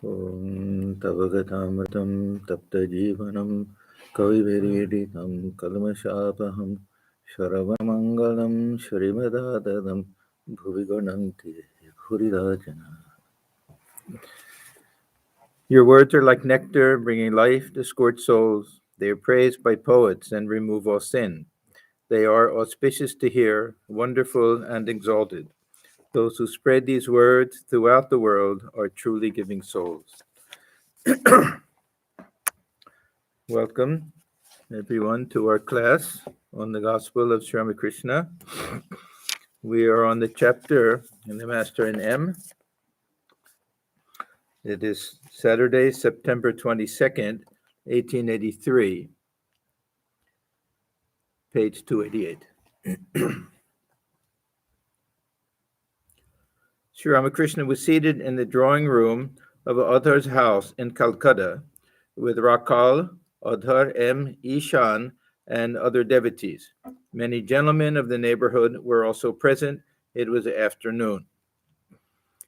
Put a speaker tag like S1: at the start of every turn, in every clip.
S1: Om Tavagatamritam Tapta Jivanam Kaviveridikam Kalmashapaham Sharavamangalam Shrimadadadam Bhuvigananti Huridajana. Your words are like nectar, bringing life to scorched souls. They are praised by poets and remove all sin. They are auspicious to hear, wonderful and exalted. Those who spread these words throughout the world are truly giving souls. Welcome, everyone, to our class on the Gospel of Sri Ramakrishna. We are on the chapter in the Master in M. It is Saturday, September 22nd, 1883, page 288. Sri Ramakrishna was seated in the drawing room of Adhar's house in Calcutta with Rakal, Adhar M. Ishan, and other devotees. Many gentlemen of the neighborhood were also present. It was afternoon.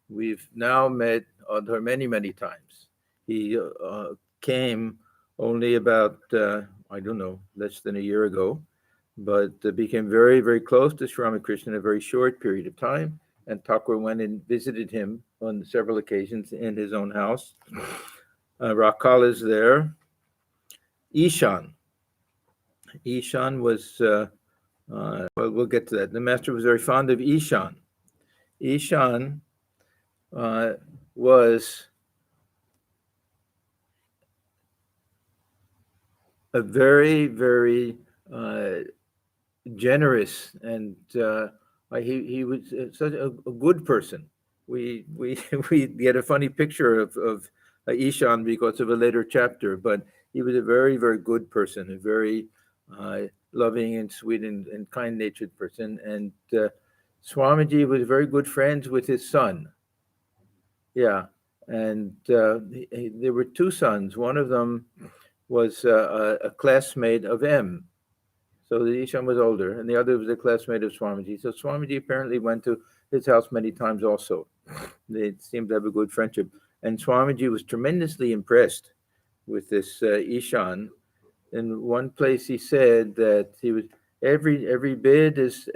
S1: We've now met Adhar many, many times. He came only about, less than a year ago, but became very, very close to Sri Ramakrishna in a very short period of time. And Thakur went and visited him on several occasions in his own house. Rakal is there. Ishan was, we'll get to that. The master was very fond of Ishan. Ishan was a very, very generous, and he was such a good person. We get a funny picture of Ishan because of a later chapter, but he was a very, very good person, a very loving and sweet and kind-natured person. And Swamiji was very good friends with his son. Yeah, and there were two sons. One of them was a classmate of M. So the Ishan was older, and the other was a classmate of Swamiji. So Swamiji apparently went to his house many times also. They seemed to have a good friendship. And Swamiji was tremendously impressed with this Ishan. In one place he said that he was every bit as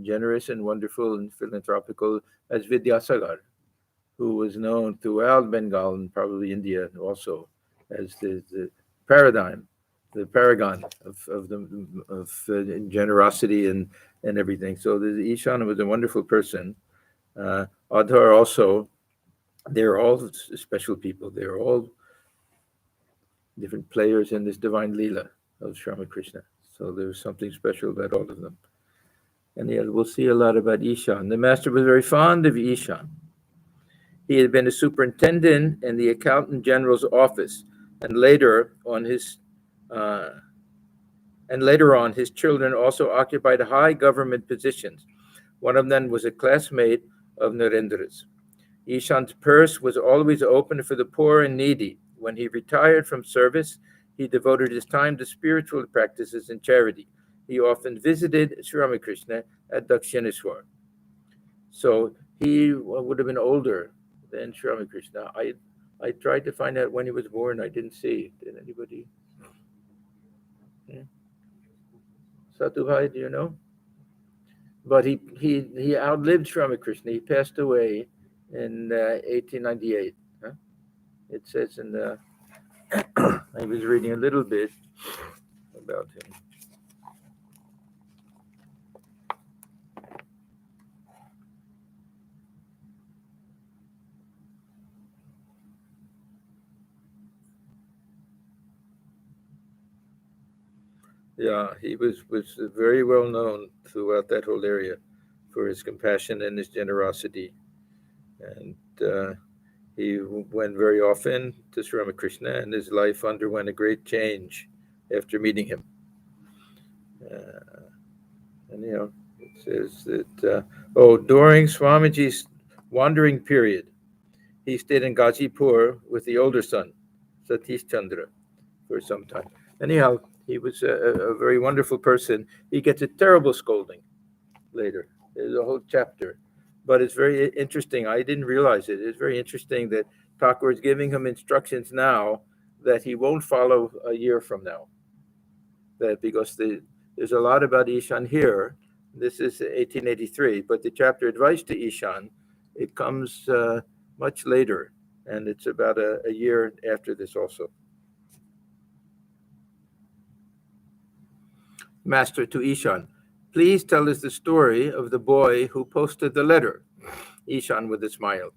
S1: generous and wonderful and philanthropical as Vidyasagar, who was known throughout Bengal and probably India also as the paragon of generosity and everything. So the Ishan was a wonderful person. Adhar also, they're all special people. They're all different players in this divine Leela of Sri Ramakrishna. So there's something special about all of them. And yeah, we'll see a lot about Ishan. The master was very fond of Ishan. He had been a superintendent in the accountant general's office, and later on his children also occupied high government positions. One of them was a classmate of Narendra's. Ishan's purse was always open for the poor and needy. When he retired from service, he devoted his time to spiritual practices and charity. He often visited Sri Ramakrishna at Dakshineswar. So he would have been older than Sri Ramakrishna. I tried to find out when he was born. I didn't see. Did anybody? Sadhu Bhai, do you know? But he outlived Sri Ramakrishna. He passed away in 1898. Huh? It says in the, I was reading a little bit about him. Yeah, he was very well known throughout that whole area for his compassion and his generosity. And he went very often to Sri Ramakrishna, and his life underwent a great change after meeting him. And it says that, during Swamiji's wandering period, he stayed in Gazipur with the older son, Satish Chandra, for some time. Anyhow, he was a very wonderful person. He gets a terrible scolding later. There's a whole chapter. But it's very interesting. I didn't realize it. It's very interesting that Thakur is giving him instructions now that he won't follow a year from now. That because there's a lot about Ishan here. This is 1883, but the chapter advice to Ishan, it comes much later, and it's about a year after this also. Master to Ishan, please tell us the story of the boy who posted the letter. Ishan with a smile.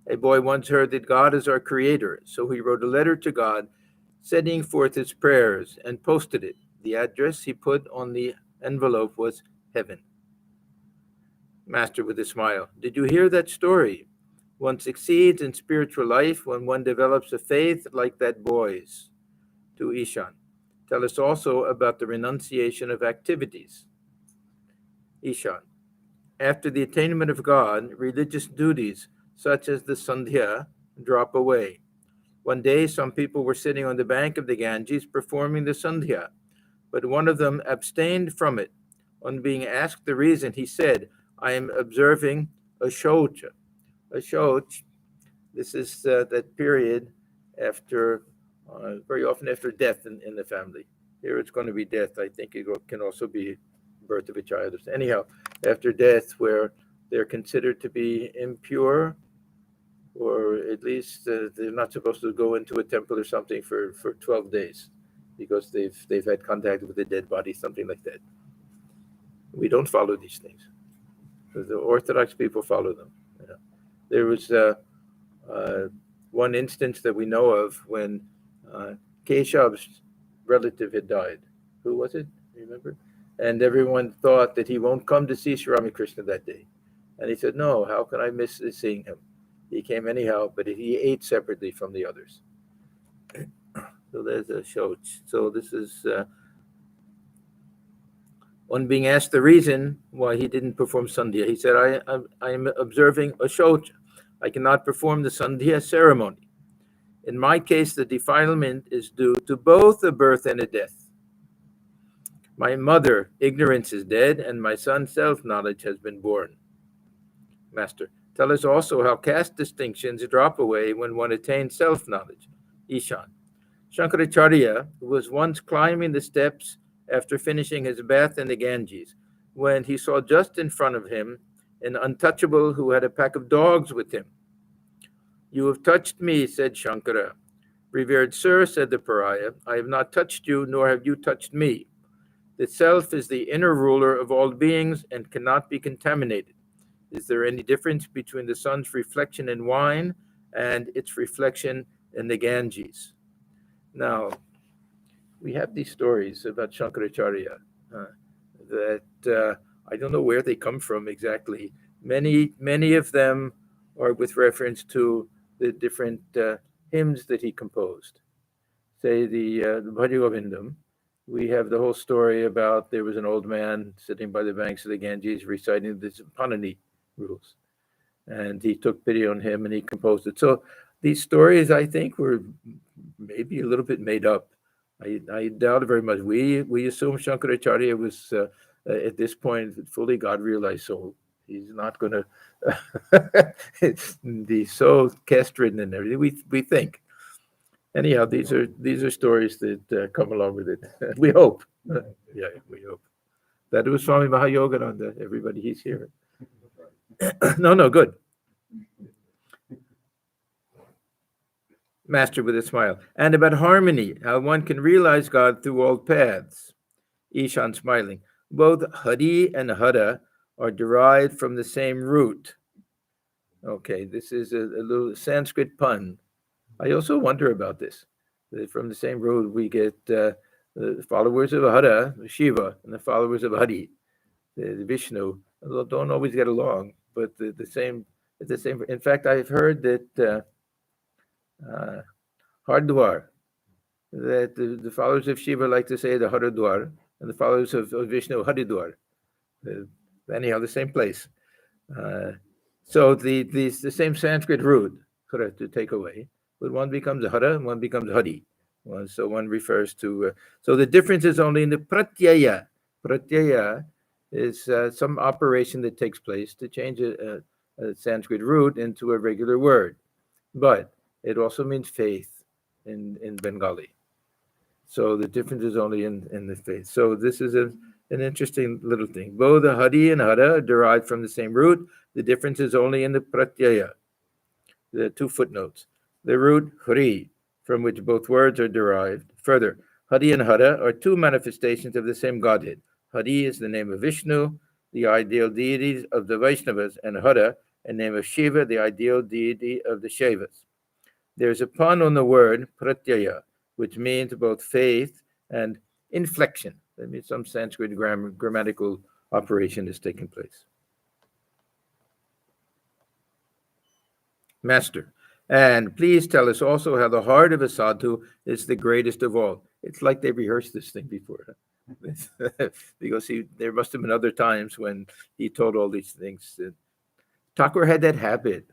S1: A boy once heard that God is our creator, so he wrote a letter to God, setting forth his prayers, and posted it. The address he put on the envelope was heaven. Master with a smile. Did you hear that story? One succeeds in spiritual life when one develops a faith like that boy's. To Ishan. Tell us also about the renunciation of activities. Ishan. After the attainment of God, religious duties such as the Sandhya drop away. One day, some people were sitting on the bank of the Ganges performing the Sandhya, but one of them abstained from it. On being asked the reason, he said, I am observing a shocha. A shoch, this is that period after, very often after death in the family. Here it's going to be death. I think it can also be birth of a child. Anyhow, after death, where they're considered to be impure, or at least they're not supposed to go into a temple or something for 12 days because they've had contact with a dead body, something like that. We don't follow these things. The Orthodox people follow them. Yeah. There was one instance that we know of when Keshav's relative had died. Who was it? Remember? And everyone thought that he won't come to see Sri Ramakrishna that day. And he said, no, how can I miss seeing him? He came anyhow, but he ate separately from the others. So there's a shoch. So this is on being asked the reason why he didn't perform Sandhya. He said, I am observing a shoch. I cannot perform the Sandhya ceremony. In my case, the defilement is due to both a birth and a death. My mother, ignorance, is dead, and my son, self-knowledge, has been born. Master, tell us also how caste distinctions drop away when one attains self-knowledge. Ishan. Shankaracharya was once climbing the steps after finishing his bath in the Ganges, when he saw just in front of him an untouchable who had a pack of dogs with him. You have touched me, said Shankara. Revered sir, said the pariah, I have not touched you, nor have you touched me. The self is the inner ruler of all beings and cannot be contaminated. Is there any difference between the sun's reflection in wine and its reflection in the Ganges? Now, we have these stories about Shankaracharya that I don't know where they come from exactly. Many of them are with reference to the different hymns that he composed. Say the Bhaja Govindam, we have the whole story about there was an old man sitting by the banks of the Ganges reciting the Panani rules. And he took pity on him and he composed it. So these stories, I think, were maybe a little bit made up. I doubt it very much. We assume Shankaracharya was, at this point, fully God-realized soul. He's not going to be so caste-ridden and everything. We think. Anyhow, these are stories that come along with it. We hope. Yeah, we hope. That was Swami Mahayogananda. Everybody, he's here. No, good. Master with a smile. And about harmony, how one can realize God through all paths. Ishan smiling. Both Hari and Hara are derived from the same root. Okay, this is a little Sanskrit pun. I also wonder about this. From the same root, we get the followers of Hara, Shiva, and the followers of Hari, the Vishnu. Don't always get along, but the same. In fact, I've heard that Hardwar, that the followers of Shiva like to say the Haridwar, and the followers of Vishnu Haridwar. Anyhow, the same place. So the same Sanskrit root, to take away, but one becomes a Hara and one becomes Hari. So one refers to. So the difference is only in the pratyaya. Pratyaya is some operation that takes place to change a Sanskrit root into a regular word. But It also means faith in Bengali. So the difference is only in the faith. So this is an interesting little thing. Both the Hari and Hara are derived from the same root. The difference is only in the pratyaya, the two footnotes. The root Hari, from which both words are derived. Further, Hari and Hara are two manifestations of the same Godhead. Hari is the name of Vishnu, the ideal deity of the Vaishnavas, and Hara, a name of Shiva, the ideal deity of the Shaivas. There's a pun on the word pratyaya, which means both faith and inflection. That means some Sanskrit grammatical operation is taking place. Master, and please tell us also how the heart of a sadhu is the greatest of all. It's like they rehearsed this thing before. Because there must have been other times when he told all these things. Thakur had that habit.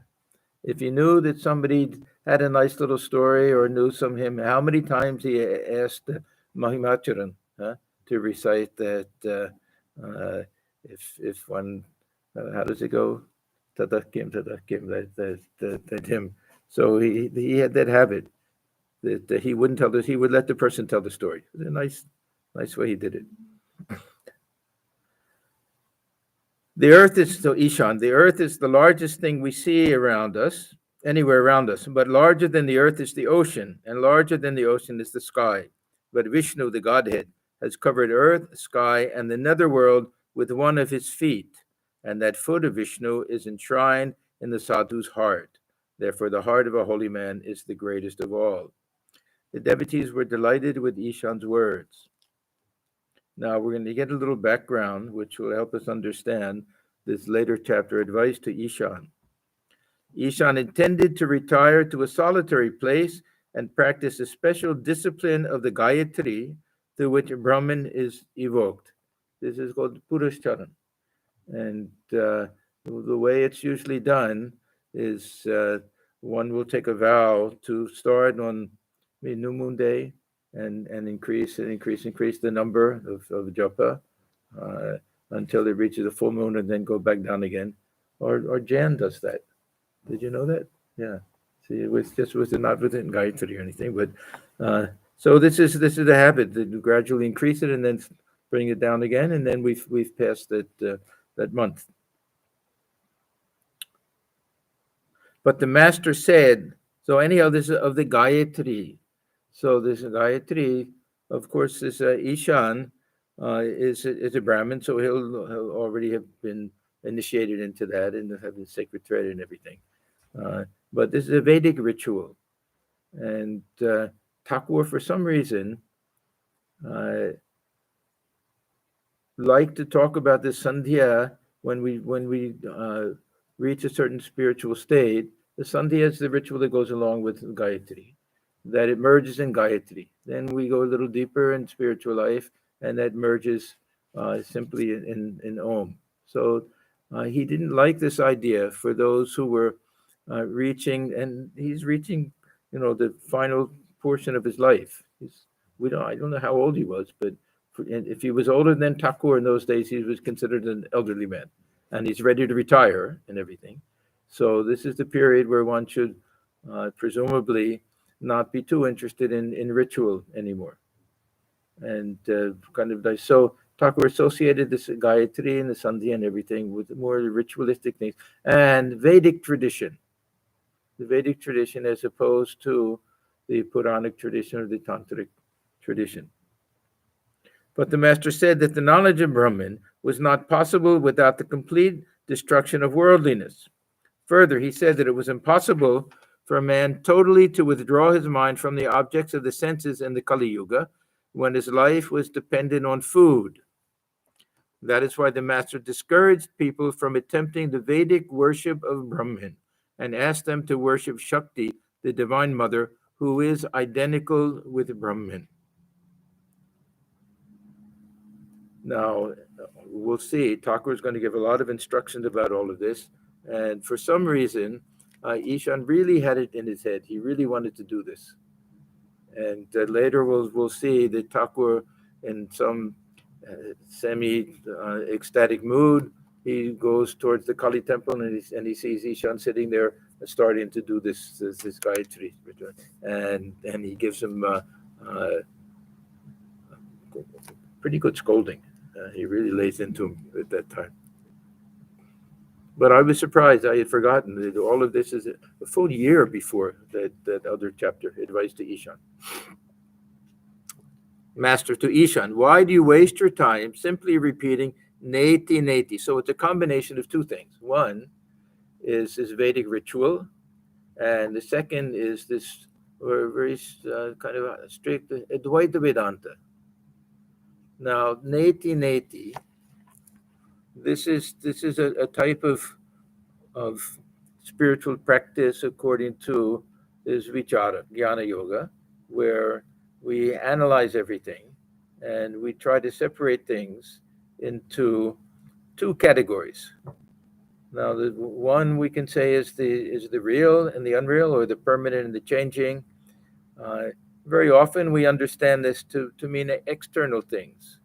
S1: If he knew that somebody had a nice little story or knew some hymn, how many times he asked Mahimacharan to recite that if one, how does it go? Tadakim, that hymn. So he had that habit that he wouldn't tell this, he would let the person tell the story. It was a nice way he did it. The earth is, so Ishan, the earth is the largest thing we see around us, anywhere around us, but larger than the earth is the ocean, and larger than the ocean is the sky. But Vishnu, the Godhead, has covered earth, sky, and the netherworld with one of his feet, and that foot of Vishnu is enshrined in the sadhu's heart. Therefore, the heart of a holy man is the greatest of all. The devotees were delighted with Ishan's words. Now we're going to get a little background, which will help us understand this later chapter, advice to Ishan. Ishan intended to retire to a solitary place and practice a special discipline of the Gayatri through which Brahman is evoked. This is called Puruscharan. And the way it's usually done is one will take a vow to start on New Moon Day and increase the number of japa until it reaches a full moon and then go back down again. Or Jan does that. Did you know that? Yeah. See, it was not within Gayatri or anything, but so this is the habit that gradually increase it and then bring it down again, and then we've passed that month. But the master said, so anyhow, this is of the Gayatri. So this Gayatri, of course, this Ishan is a Brahmin, so he'll already have been initiated into that and have the sacred thread and everything. But this is a Vedic ritual, and Thakur, for some reason, like to talk about this Sandhya when we reach a certain spiritual state. The Sandhya is the ritual that goes along with Gayatri, that it merges in Gayatri. Then we go a little deeper in spiritual life, and that merges simply in Om. So he didn't like this idea for those who were reaching, and he's reaching, the final portion of his life. I don't know how old he was, but if he was older than Thakur in those days, he was considered an elderly man, and he's ready to retire and everything. So this is the period where one should presumably not be too interested in ritual anymore. And so Thakur associated this Gayatri and the Sandhya and everything with more ritualistic things and Vedic tradition. The Vedic tradition as opposed to the Puranic tradition or the Tantric tradition. But the master said that the knowledge of Brahman was not possible without the complete destruction of worldliness. Further, he said that it was impossible for a man totally to withdraw his mind from the objects of the senses in the Kali Yuga when his life was dependent on food. That is why the master discouraged people from attempting the Vedic worship of Brahman and asked them to worship Shakti, the Divine Mother, who is identical with Brahman. Now, we'll see. Thakur is going to give a lot of instructions about all of this. And for some reason, Ishan really had it in his head. He really wanted to do this. And later we'll see that Thakur, in some semi-ecstatic mood, he goes towards the Kali temple and he sees Ishan sitting there starting to do this Gayatri ritual, and he gives him pretty good scolding. He really lays into him at that time. But I was surprised. I had forgotten that all of this is a full year before that other chapter, Advice to Ishan. Master to Ishan, why do you waste your time simply repeating neti neti? So it's a combination of two things. One is this Vedic ritual, and the second is this very kind of strict Advaita Vedanta. Now, neti neti, this is a type of spiritual practice according to this vichara, jnana yoga, where we analyze everything and we try to separate things into two categories. Now, the one we can say is the real and the unreal, or the permanent and the changing. Very often we understand this to mean external things,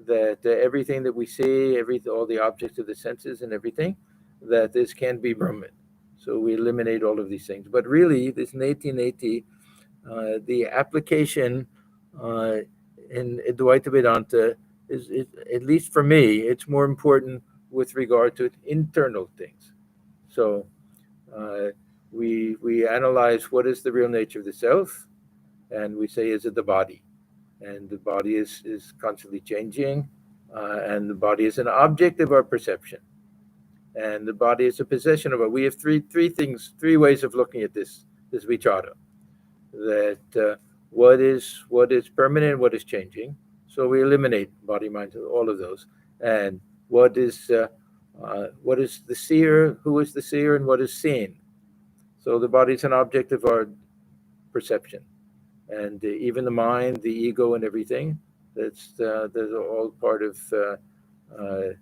S1: that everything that we see, all the objects of the senses and everything, that this can be Brahman. So we eliminate all of these things. But really, this neti neti, the application in Advaita Vedanta is, at least for me, it's more important with regard to internal things. So we analyze what is the real nature of the self, and we say, is it the body? And the body is constantly changing, and the body is an object of our perception, and the body is a possession of it. We have three ways of looking at this vichara. That what is permanent, what is changing. So we eliminate body, mind, all of those. And what is the seer? Who is the seer, and what is seen? So the body is an object of our perception, and even the mind, the ego, and everything. That's all part of the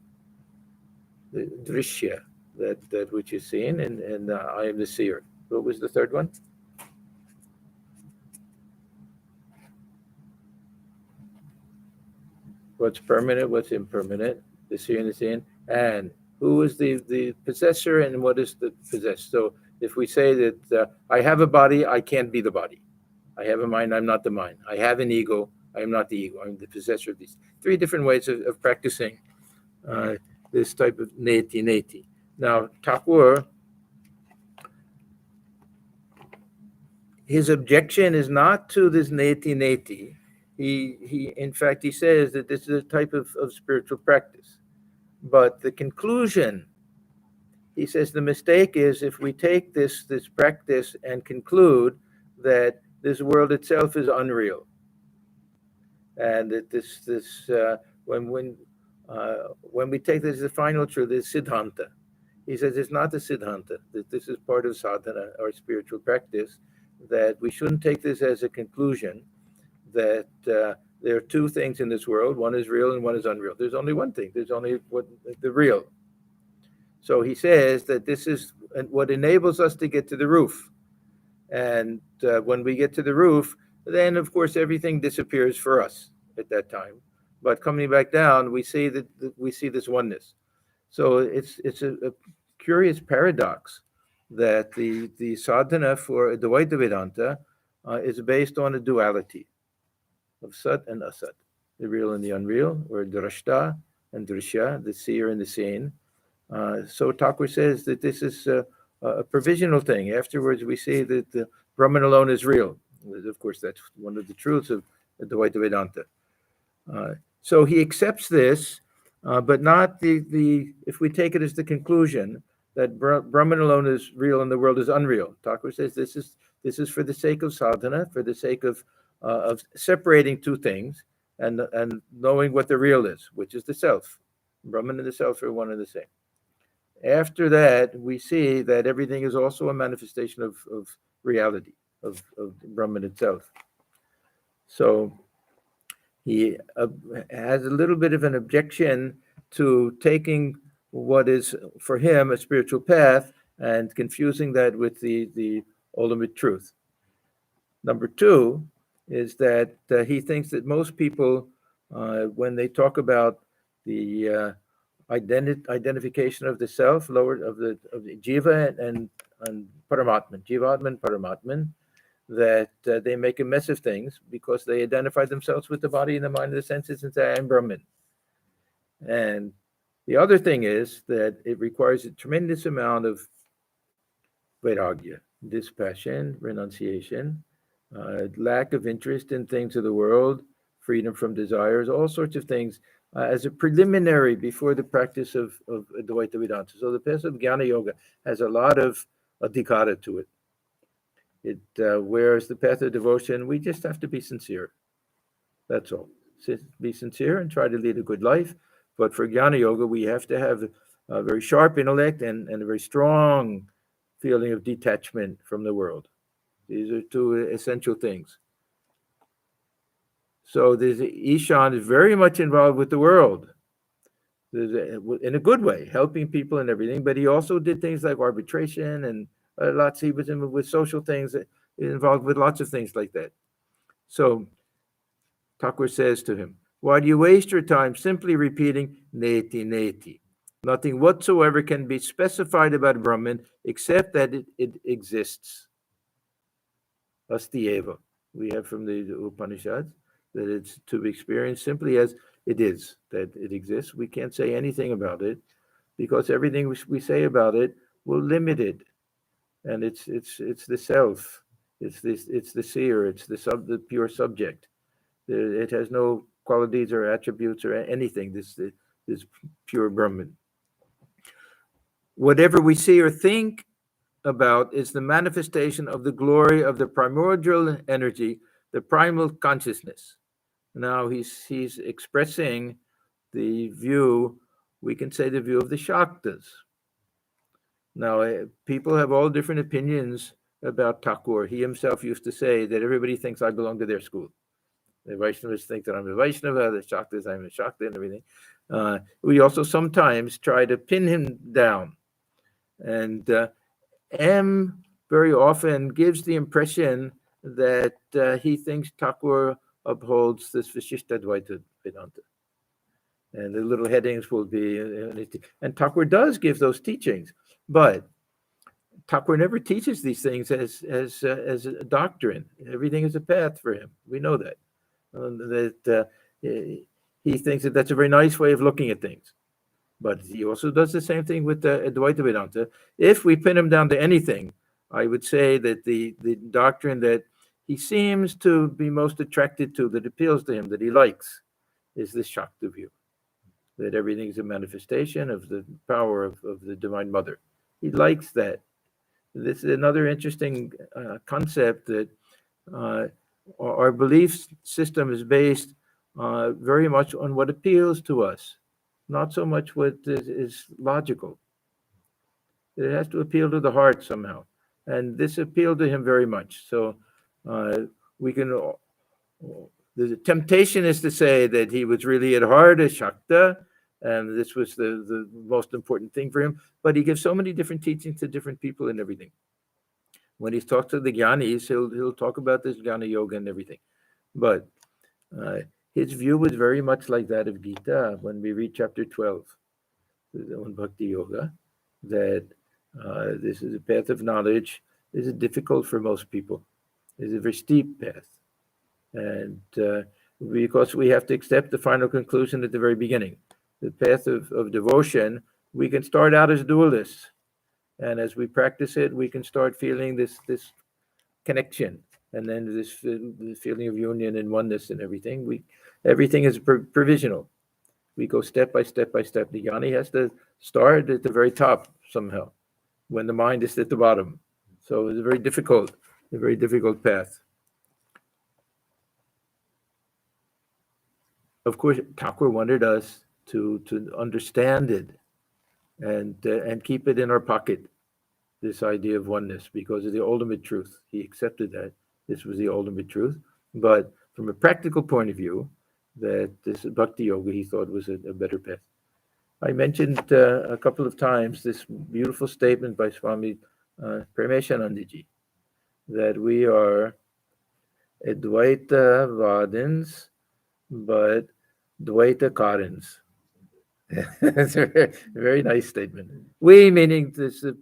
S1: drishya, that which is seen, and I am the seer. What was the third one? What's permanent, what's impermanent, the seer and the seen, and who is the possessor and what is the possessed. So if we say that I have a body, I can't be the body. I have a mind, I'm not the mind. I have an ego, I am not the ego. I'm the possessor of these. Three different ways of practicing this type of neti neti. Now, Thakur, his objection is not to this neti neti. He in fact, he says that this is a type of spiritual practice. But the conclusion, he says the mistake is if we take this practice and conclude that this world itself is unreal, and that when we take this as the final truth, this siddhanta. He says it's not the siddhanta, that this is part of sadhana, or spiritual practice, that we shouldn't take this as a conclusion that there are two things in this world, one is real and one is unreal. There's only one thing, there's only the real. So he says that this is what enables us to get to the roof. And when we get to the roof, then of course everything disappears for us at that time. But coming back down, we see that we see this oneness. So it's a curious paradox that the sadhana for Advaita Vedanta is based on a duality of sat and asat, the real and the unreal, or drashta and drishya, the seer and the seen. So Thakur says that this is a provisional thing. Afterwards, we see that the Brahman alone is real. Of course, that's one of the truths of Advaita Vedanta. So he accepts this, but not if we take it as the conclusion that Brahman alone is real and the world is unreal. Thakur says this is for the sake of sadhana, for the sake of separating two things and knowing what the real is, which is the self. Brahman and the self are one and the same. After that, we see that everything is also a manifestation of reality, of Brahman itself. So he has a little bit of an objection to taking what is for him a spiritual path and confusing that with the ultimate truth. Number two is that he thinks that most people, when they talk about the identification of the self, lower of the jiva and paramatman, jivatman and paramatman, that they make a mess of things because they identify themselves with the body and the mind and the senses and say, I'm Brahman. And the other thing is that it requires a tremendous amount of vairagya, dispassion, renunciation, lack of interest in things of the world, freedom from desires, all sorts of things as a preliminary before the practice of Advaita Vedanta. So the path of Jnana Yoga has a lot of adhikara to it. Whereas the path of devotion, we just have to be sincere. That's all. Be sincere and try to lead a good life. But for Jnana Yoga, we have to have a very sharp intellect and a very strong feeling of detachment from the world. These are two essential things. So Ishan is very much involved with the world in a good way, helping people and everything. But he also did things like arbitration and lots. He was involved with social things, involved with lots of things like that. So Thakur says to him, why do you waste your time simply repeating neti, neti? Nothing whatsoever can be specified about Brahman except that it exists. Asti eva. We have from the Upanishads that it's to be experienced simply as it is, that it exists. We can't say anything about it because everything we say about it will limit it. And it's the self, it's the seer, it's the pure subject. It has no qualities or attributes or anything. This pure Brahman. Whatever we see or think about is the manifestation of the glory of the primordial energy, the primal consciousness. Now he's expressing the view, we can say the view of the Shaktas. Now, people have all different opinions about Thakur. He himself used to say that everybody thinks I belong to their school. The Vaishnavas think that I'm a Vaishnava, the Shaktas, I'm a Shakta and everything. We also sometimes try to pin him down. And M very often gives the impression that he thinks Thakur upholds this Vishishta Advaita Vedanta. And the little headings will be, and Thakur does give those teachings, but Thakur never teaches these things as a doctrine. Everything is a path for him. We know that. He thinks that that's a very nice way of looking at things. But he also does the same thing with the Advaita Vedanta. If we pin him down to anything, I would say that the doctrine that he seems to be most attracted to, that appeals to him, that he likes, is the Shakti view, that everything is a manifestation of the power of the Divine Mother. He likes that. This is another interesting concept, that our belief system is based very much on what appeals to us, not so much what is logical. It has to appeal to the heart somehow. And this appealed to him very much. So we can, the temptation is to say that he was really at heart a Shakta, and this was the most important thing for him. But he gives so many different teachings to different people and everything. When he talks to the Jnanis, he'll talk about this Jnana Yoga and everything. But his view was very much like that of Gita when we read chapter 12, on Bhakti Yoga, that this is a path of knowledge. This is difficult for most people. It's a very steep path. And because we have to accept the final conclusion at the very beginning. The path of devotion, we can start out as dualists. And as we practice it, we can start feeling this connection. And then this feeling of union and oneness and everything. Everything is provisional. We go step by step by step. The Jnani has to start at the very top somehow, when the mind is at the bottom. So it's a very difficult path. Of course, Thakur wanted us to understand it and keep it in our pocket, this idea of oneness, because of the ultimate truth. He accepted that this was the ultimate truth. But from a practical point of view, that this Bhakti Yoga he thought was a better path. I mentioned a couple of times this beautiful statement by Swami Atmajnanananda, that we are Advaita Vadins, but Dvaita Karins. That's a very, very nice statement. We, meaning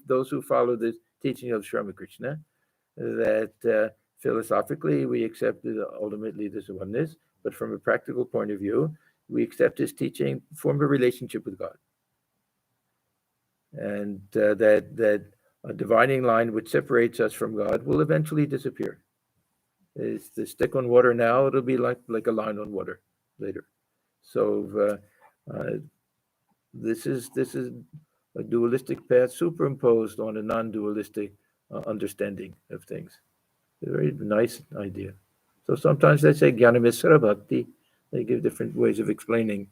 S1: those who follow the teaching of Sri Ramakrishna, that philosophically we accept that ultimately this oneness, but from a practical point of view, we accept his teaching, form a relationship with God, and that a dividing line which separates us from God will eventually disappear. It's the stick on water now; it'll be like a line on water later. So this is a dualistic path superimposed on a non-dualistic understanding of things. A very nice idea. So sometimes they say Jnanamisra Bhakti. They give different ways of explaining.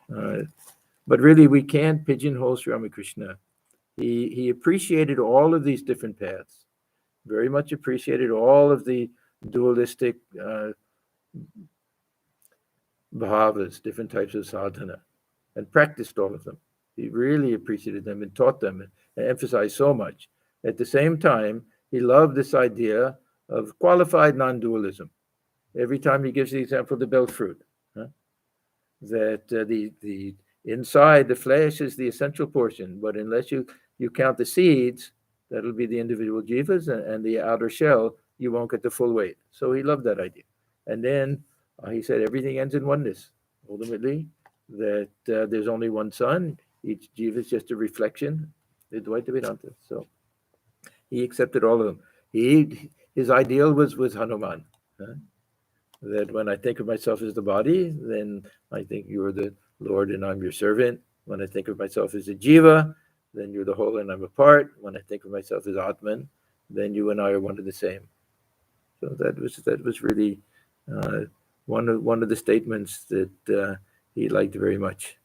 S1: But really, we can't pigeonhole Sri Ramakrishna. He appreciated all of these different paths, very much appreciated all of the dualistic bhavas, different types of sadhana, and practiced all of them. He really appreciated them and taught them and emphasized so much. At the same time, he loved this idea of qualified non-dualism. Every time he gives the example of the belt fruit, that the inside, the flesh is the essential portion, but unless you count the seeds, that'll be the individual jivas, and the outer shell, you won't get the full weight. So he loved that idea. And then he said everything ends in oneness. Ultimately, that there's only one sun. Each jiva is just a reflection. Advaita Vedanta. So he accepted all of them. His ideal was Hanuman. That when I think of myself as the body, then I think you're the Lord and I'm your servant. When I think of myself as a jiva, then you're the whole and I'm a part. When I think of myself as Atman, then you and I are one and the same. So that was really one of the statements that he liked very much.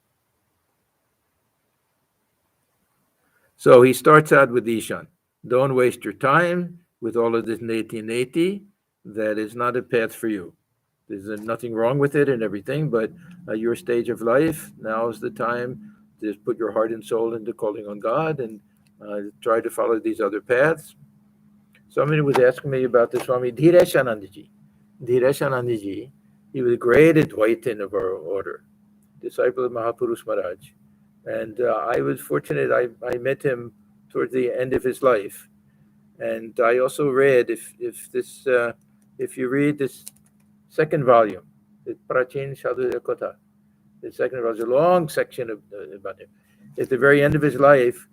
S1: So he starts out with Ishan. Don't waste your time with all of this neti. That is not a path for you. There's nothing wrong with it and everything, but your stage of life, now is the time to put your heart and soul into calling on God and try to follow these other paths. Somebody was asking me about the Swami Dhireshanandaji. Dhireshanandaji, he was a great Advaitin of our order, disciple of Mahapurush Maharaj. And I was fortunate, I met him towards the end of his life. And I also read, if you read this second volume, the Prachin Sadhu Kotha, the second volume, a long section about him. At the very end of his life,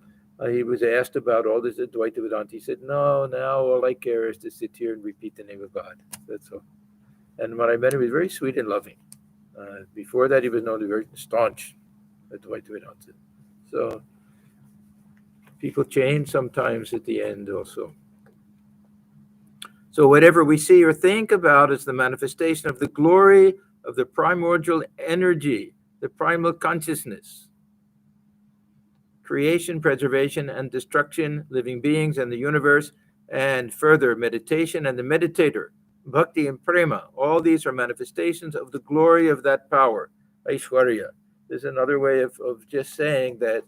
S1: he was asked about all this Advaita Vedanta. He said, no, now all I care is to sit here and repeat the name of God. That's all. And when I met him, he was very sweet and loving. Before that, he was known to be very staunch Advaita Vedanta. So people change sometimes at the end also. So whatever we see or think about is the manifestation of the glory of the primordial energy, the primal consciousness. Creation, preservation, and destruction, living beings and the universe, and further meditation and the meditator, bhakti and prema. All these are manifestations of the glory of that power, Aishwarya. There's another way of just saying that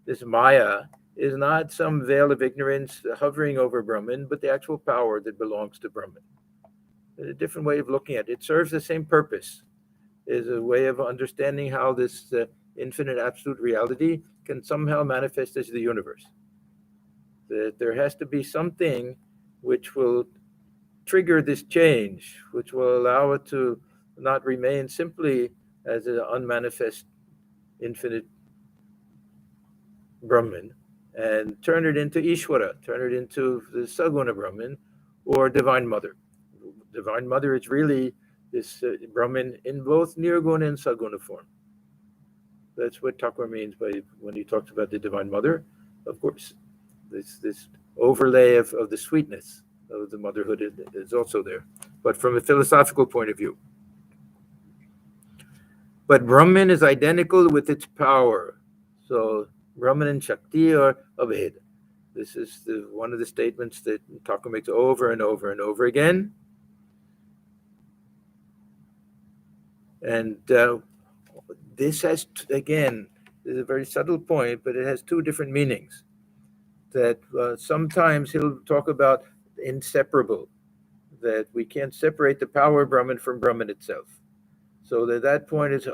S1: this Maya is not some veil of ignorance hovering over Brahman, but the actual power that belongs to Brahman. A different way of looking at it. It serves the same purpose. Is a way of understanding how this infinite absolute reality can somehow manifest as the universe. That there has to be something which will trigger this change, which will allow it to not remain simply as an unmanifest infinite Brahman, and turn it into Ishvara, turn it into the Saguna Brahman or Divine Mother. Divine Mother is really this Brahman in both Nirguna and Saguna form. That's what Thakur means by when he talks about the Divine Mother. Of course, this overlay of the sweetness of the motherhood is also there, but from a philosophical point of view. But Brahman is identical with its power. So Brahman and Shakti are abhed. This is one of the statements that Thakur makes over and over and over again. And this has, again, this is a very subtle point, but it has two different meanings. That sometimes he'll talk about inseparable, that we can't separate the power of Brahman from Brahman itself. So that point is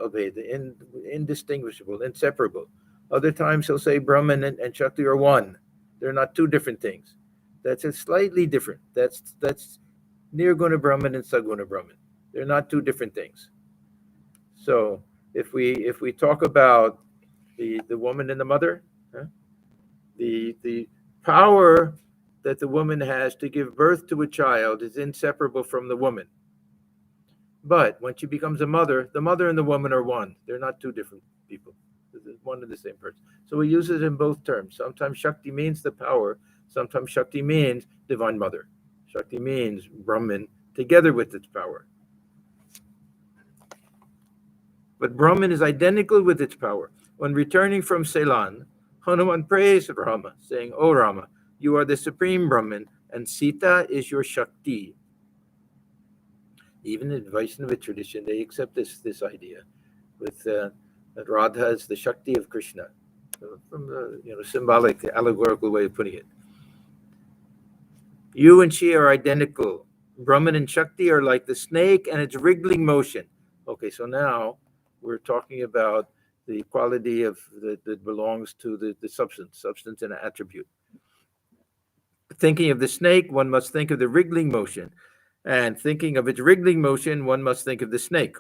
S1: indistinguishable, inseparable. Other times he'll say Brahman and Shakti are one. They're not two different things. That's a slightly different. That's Nirguna Brahman and Saguna Brahman. They're not two different things. So if we talk about the woman and the mother, the power that the woman has to give birth to a child is inseparable from the woman. But when she becomes a mother, the mother and the woman are one. They're not two different people. They're one and the same person. So we use it in both terms. Sometimes Shakti means the power. Sometimes Shakti means divine mother. Shakti means Brahman together with its power. But Brahman is identical with its power. When returning from Ceylon, Hanuman praised Rama, saying, "O Rama, you are the supreme Brahman, and Sita is your Shakti." Even in Vaishnava tradition, they accept this idea with that Radha is the Shakti of Krishna, from the symbolic, allegorical way of putting it. You and she are identical. Brahman and Shakti are like the snake and its wriggling motion. Okay, so now we're talking about the quality of that belongs to the substance and attribute. Thinking of the snake, one must think of the wriggling motion. And thinking of its wriggling motion, one must think of the snake.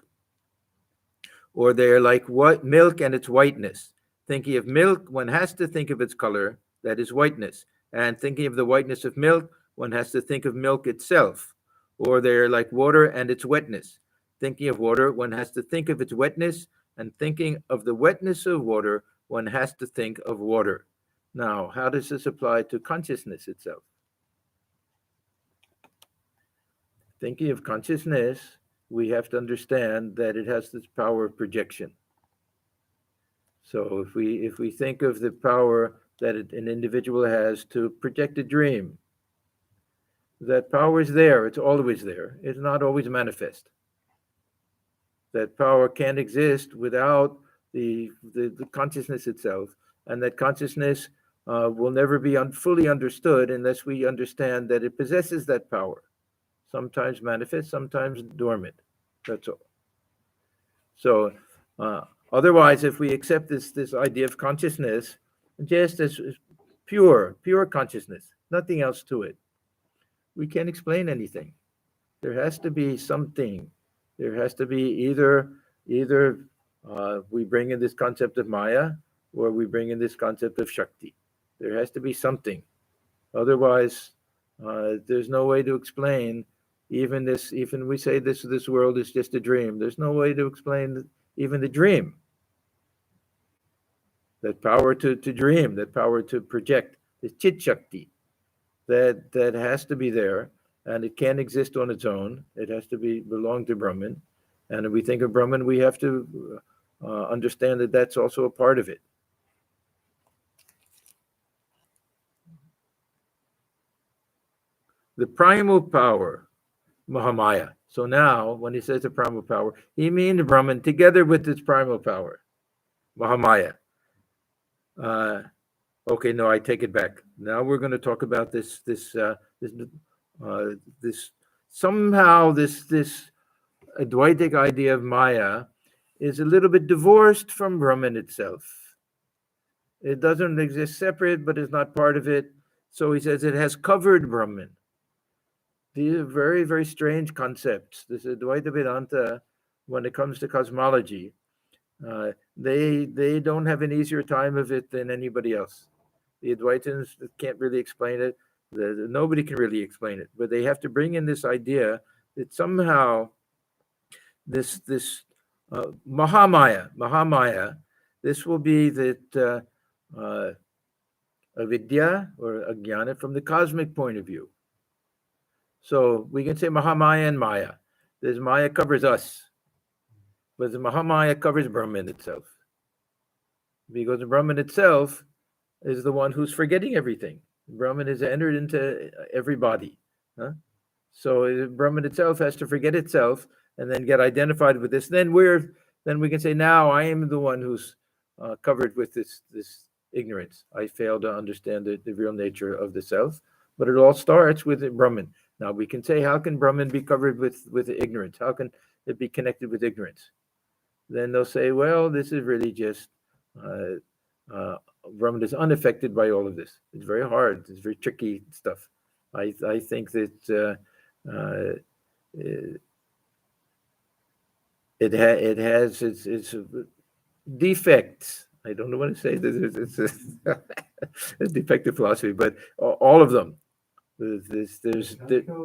S1: Or they're like what milk and its whiteness. Thinking of milk, one has to think of its color, that is whiteness. And thinking of the whiteness of milk, one has to think of milk itself. Or they're like water and its wetness. Thinking of water, one has to think of its wetness. And thinking of the wetness of water, one has to think of water. Now, how does this apply to consciousness itself? Thinking of consciousness, we have to understand that it has this power of projection. So if we think of the power that an individual has to project a dream, that power is there. It's always there. It's not always manifest. That power can't exist without the consciousness itself, and that consciousness will never be fully understood unless we understand that it possesses that power. Sometimes manifest, sometimes dormant. That's all. So otherwise, if we accept this idea of consciousness just as pure consciousness, nothing else to it, we can't explain anything. There has to be something. There has to be either we bring in this concept of Maya, or we bring in this concept of Shakti. There has to be something. Otherwise, there's no way to explain even we say this world is just a dream. There's no way to explain even the dream. That power to dream, that power to project, the Chit Shakti, that has to be there, and it can't exist on its own. It has to belong to Brahman. And if we think of Brahman, we have to understand that that's also a part of it. The primal power, Mahamaya. So now, when he says the primal power, he means Brahman together with its primal power, Mahamaya. Okay, no, I take it back. Now we're going to talk about this somehow this Advaitic idea of Maya is a little bit divorced from Brahman itself. It doesn't exist separate, but it's not part of it. So he says it has covered Brahman. These are very, very strange concepts. This Advaita Vedanta, when it comes to cosmology, they don't have an easier time of it than anybody else. The Advaitins can't really explain it. Nobody can really explain it. But they have to bring in this idea that somehow this Mahamaya, this will be that avidya or ajnana from the cosmic point of view. So we can say Mahamaya and Maya. This Maya covers us, but the Mahamaya covers Brahman itself. Because Brahman itself is the one who's forgetting everything. Brahman has entered into every body. So Brahman itself has to forget itself and then get identified with this. Then we can say, now I am the one who's covered with this ignorance. I fail to understand the real nature of the self. But it all starts with Brahman. Now we can say, how can Brahman be covered with ignorance? How can it be connected with ignorance? then they'll say, well, this is really just Brahman is unaffected by all of this. It's very hard. It's very tricky stuff. I think that it has its defects. I don't know what to say. It's a defective philosophy, but all of them.
S2: Sankhya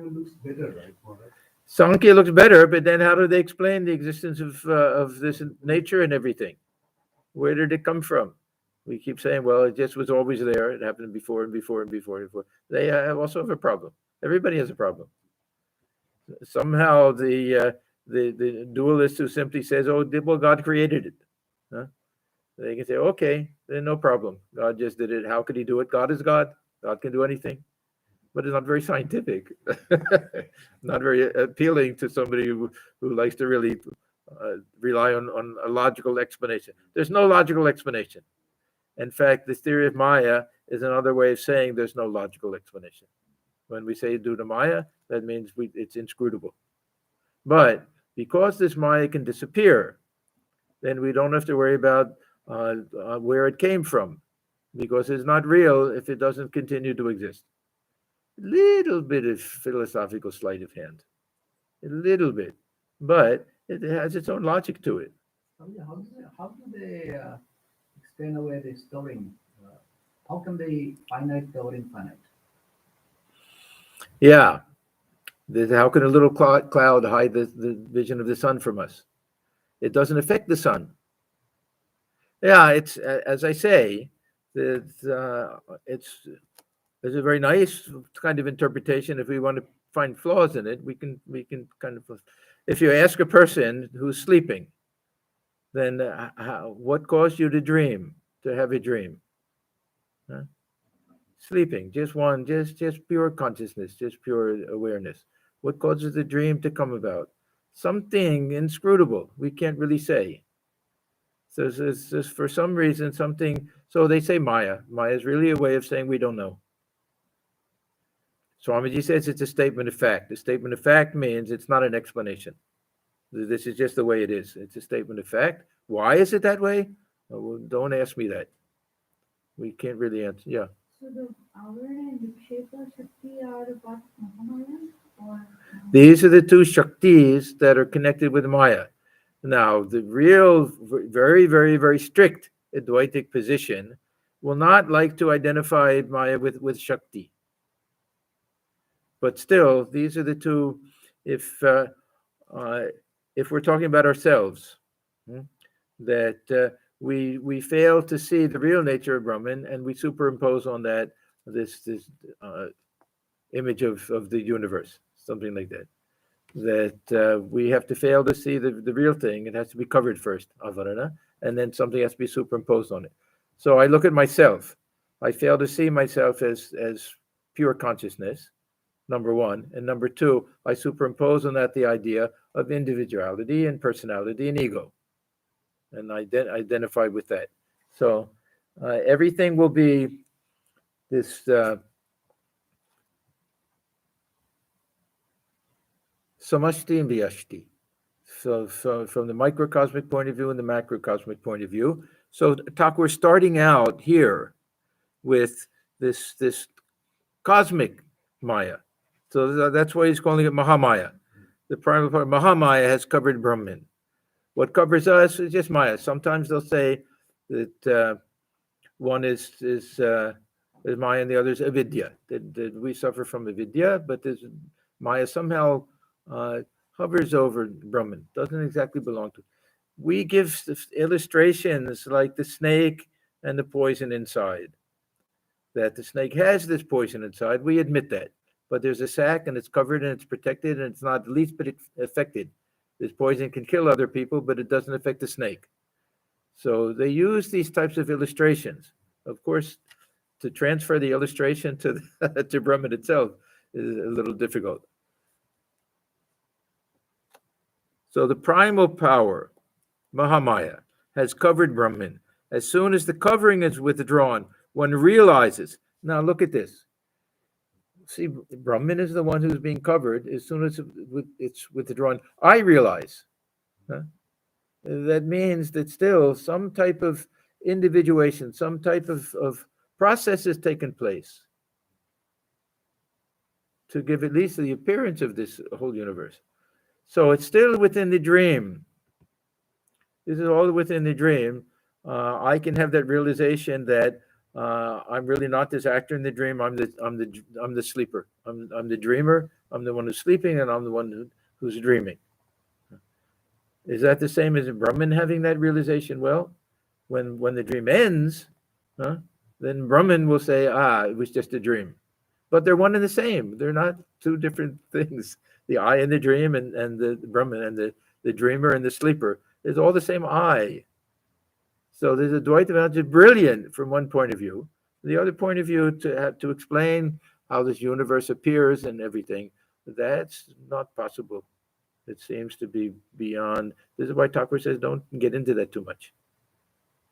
S2: looks better, right? For us.
S1: Sankhya looks better, but then how do they explain the existence of this nature and everything? Where did it come from? We keep saying, well, it just was always there. It happened before and before and before and before. They also have a problem. Everybody has a problem. Somehow the dualist who simply says, oh, well, God created it. Huh? They can say, okay, then no problem. God just did it. How could he do it? God is God. God can do anything. But it's not very scientific, not very appealing to somebody who likes to really rely on a logical explanation. There's no logical explanation. In fact, this theory of Maya is another way of saying there's no logical explanation. When we say due to Maya, that means it's inscrutable. But because this Maya can disappear, then we don't have to worry about where it came from, because it's not real if it doesn't continue to exist. Little bit of philosophical sleight of hand, a little bit, but it has its own logic to it.
S3: How do they explain away the storing? How can they finite cover infinite?
S1: Yeah, how can a little cloud hide the vision of the sun from us? It doesn't affect the sun. Yeah, it's as I say, it's a very nice kind of interpretation. If we want to find flaws in it, we can kind of. If you ask a person who's sleeping, then what caused you to have a dream? Huh? Sleeping, just pure consciousness, just pure awareness. What causes the dream to come about? Something inscrutable. We can't really say. So it's just for some reason something. So they say Maya. Maya is really a way of saying we don't know. Swamiji says it's a statement of fact. A statement of fact means it's not an explanation. This is just the way it is. It's a statement of fact. Why is it that way? Well, don't ask me that. We can't really answer. Yeah.
S4: So the Avara and Vikshepa Shakti are a part of Mahamaya? Or
S1: These are the two Shaktis that are connected with Maya. Now, the real, very, very, very strict Advaitic position will not like to identify Maya with Shakti. But still, these are the two. If we're talking about ourselves, that we fail to see the real nature of Brahman, and we superimpose on that this image of the universe, something like that. That we have to fail to see the real thing. It has to be covered first, avarana, and then something has to be superimposed on it. So I look at myself. I fail to see myself as pure consciousness, number one. And number two, I superimpose on that the idea of individuality and personality and ego. And I identify with that. So everything will be this samashti and vyashti. So from the microcosmic point of view and the macrocosmic point of view. So we're starting out here with this cosmic Maya. So that's why he's calling it Mahamaya. The primary part, Mahamaya, has covered Brahman. What covers us is just Maya. Sometimes they'll say that one is Maya and the other is avidya. That we suffer from avidya, but Maya somehow hovers over Brahman. Doesn't exactly belong to. We give illustrations like the snake and the poison inside. That the snake has this poison inside. We admit that. But there's a sac and it's covered and it's protected and it's not the least bit affected. This poison can kill other people, but it doesn't affect the snake. So they use these types of illustrations. Of course, to transfer the illustration to Brahman itself is a little difficult. So the primal power, Mahamaya, has covered Brahman. As soon as the covering is withdrawn, one realizes. Now look at this. See, Brahman is the one who's being covered. As soon as it's withdrawn, I realize. Huh? that means that still some type of individuation, some type of process has taken place to give at least the appearance of this whole universe. So it's still within the dream. This is all within the dream. I can have that realization that I'm really not this actor in the dream. I'm the sleeper. I'm the dreamer. I'm the one who's sleeping, and I'm the one who's dreaming. Is that the same as a Brahman having that realization? Well, when the dream ends, then Brahman will say, it was just a dream. But they're one and the same. They're not two different things. The I in the dream and the Brahman and the dreamer and the sleeper is all the same I. So there's a Advaita Vedanta brilliant from one point of view. The other point of view to explain how this universe appears and everything, that's not possible. It seems to be beyond. This is why Thakur says don't get into that too much.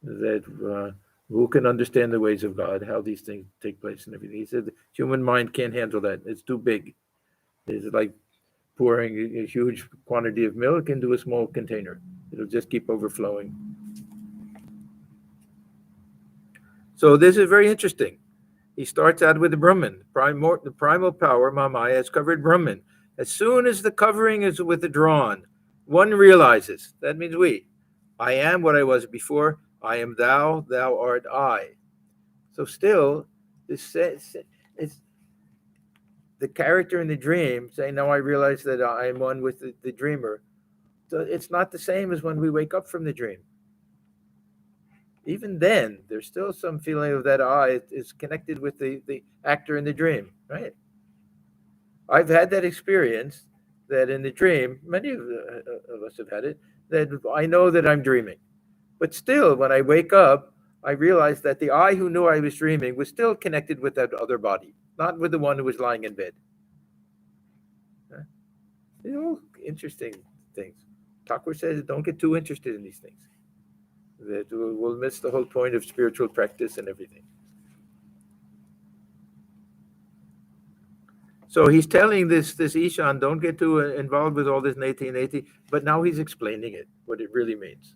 S1: That who can understand the ways of God, how these things take place and everything. He said the human mind can't handle that. It's too big. It's like pouring a huge quantity of milk into a small container. It'll just keep overflowing. So this is very interesting. He starts out with the Brahman. The primal power, Mamaya, has covered Brahman. As soon as the covering is withdrawn, one realizes, that means we, I am what I was before, I am thou, thou art I. So still, it's the character in the dream saying, now I realize that I am one with the dreamer. So it's not the same as when we wake up from the dream. Even then, there's still some feeling of that I is connected with the actor in the dream, right? I've had that experience that in the dream, many of us have had it, that I know that I'm dreaming. But still, when I wake up, I realize that the I who knew I was dreaming was still connected with that other body, not with the one who was lying in bed. Interesting things. Thakur says, don't get too interested in these things. That we'll miss the whole point of spiritual practice and everything. So he's telling this Ishan, don't get too involved with all this neti, but now he's explaining it, what it really means.